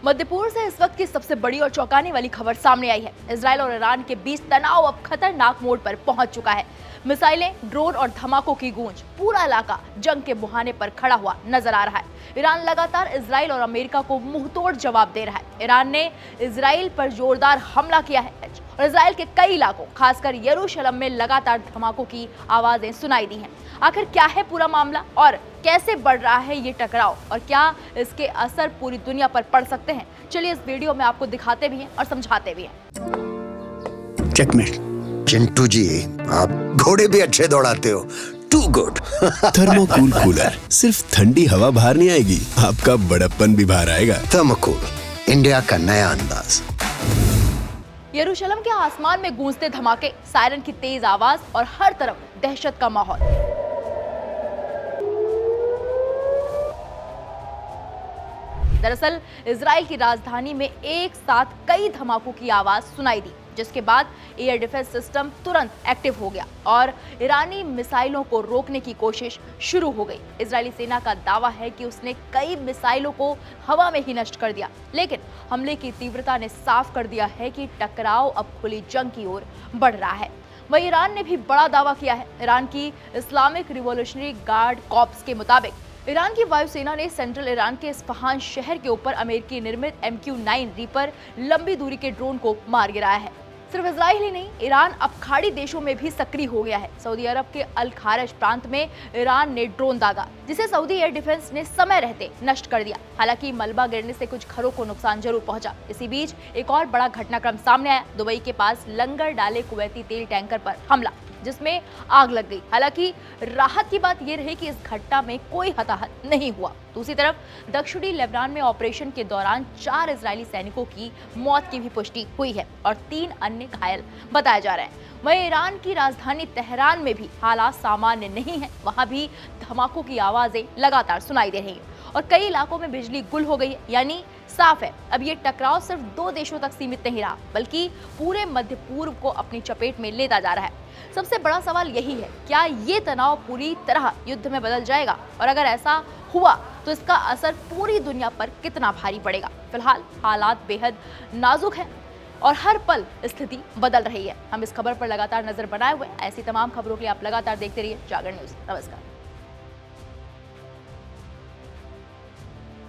मध्य पूर्व से इस वक्त की सबसे बड़ी और चौंकाने वाली खबर सामने आई है। इजराइल और ईरान के बीच तनाव अब खतरनाक मोड़ पर पहुंच चुका है। मिसाइलें, ड्रोन और धमाकों की गूंज, पूरा इलाका जंग के मुहाने पर खड़ा हुआ नजर आ रहा है। ईरान लगातार इजराइल और अमेरिका को मुंहतोड़ जवाब दे रहा है। ईरान ने इजराइल पर जोरदार हमला किया है और इजराइल के कई इलाकों, खासकर यरूशलेम में लगातार धमाकों की आवाजें सुनाई दी हैं। आखिर क्या है पूरा मामला और कैसे बढ़ रहा है ये टकराव और क्या इसके असर पूरी दुनिया पर पड़ सकते हैं? चलिए इस वीडियो में आपको दिखाते भी हैं और समझाते भी हैं। चेकमेट। चिंटू जी, आप घोड़े भी अच्छे दौड़ाते हो। To good. थर्मोकूल कूलर, सिर्फ ठंडी हवा बाहर नहीं आएगी, आपका बड़प्पन भी बाहर आएगा। थर्मोकूल, इंडिया का नया अंदाज। यरूशलेम के आसमान में गूंजते धमाके, सायरन की तेज आवाज और हर तरफ दहशत का माहौल। दरअसल इजराइल की राजधानी में एक साथ कई धमाकों की आवाज सुनाई दी, जिसके बाद एयर डिफेंस सिस्टम तुरंत एक्टिव हो गया और ईरानी मिसाइलों को रोकने की कोशिश शुरू हो गई। इजरायली सेना का दावा है कि उसने कई मिसाइलों को हवा में ही नष्ट कर दिया, लेकिन हमले की तीव्रता ने साफ कर दिया है कि टकराव अब खुली जंग की ओर बढ़ रहा है। वहीं ईरान ने भी बड़ा दावा किया है। ईरान की इस्लामिक रिवॉल्यूशनरी गार्ड कॉर्प्स के मुताबिक ईरान की वायुसेना ने सेंट्रल ईरान के इस्फहान शहर के ऊपर अमेरिकी निर्मित MQ-9 रीपर लंबी दूरी के ड्रोन को मार गिराया है। सिर्फ इजराइल ही नहीं, ईरान अब खाड़ी देशों में भी सक्रिय हो गया है। सऊदी अरब के अल खारज प्रांत में ईरान ने ड्रोन दागा, जिसे सऊदी एयर डिफेंस ने समय रहते नष्ट कर दिया। हालांकि मलबा गिरने से कुछ घरों को नुकसान जरूर पहुंचा। इसी बीच एक और बड़ा घटनाक्रम सामने आया। दुबई के पास लंगर डाले कुवैती तेल टैंकर पर हमला, जिसमें आग लग गई। हालांकि राहत की बात यह रही कि इस घटना में कोई हताहत नहीं हुआ। दूसरी तरफ दक्षिणी लेबनान में ऑपरेशन के दौरान 4 इजरायली सैनिकों की मौत की भी पुष्टि हुई है और 3 अन्य घायल बताए जा रहे हैं। वहीं ईरान की राजधानी तेहरान में भी हालात सामान्य नहीं है। वहां भी धमाकों की आवाजें लगातार सुनाई दे रही हैं और कई इलाकों में बिजली गुल हो गई है। यानी साफ है, अब ये टकराव सिर्फ 2 देशों तक सीमित नहीं रहा, बल्कि पूरे मध्य पूर्व को अपनी चपेट में लेता जा रहा है। सबसे बड़ा सवाल यही है, क्या ये तनाव पूरी तरह युद्ध में बदल जाएगा? और अगर ऐसा हुआ तो इसका असर पूरी दुनिया पर कितना भारी पड़ेगा? फिलहाल हालात बेहद नाजुक हैं और हर पल स्थिति बदल रही है। हम इस खबर पर लगातार नजर बनाए हुए। ऐसी तमाम खबरों के लिए आप लगातार देखते रहिए जागरण न्यूज। नमस्कार।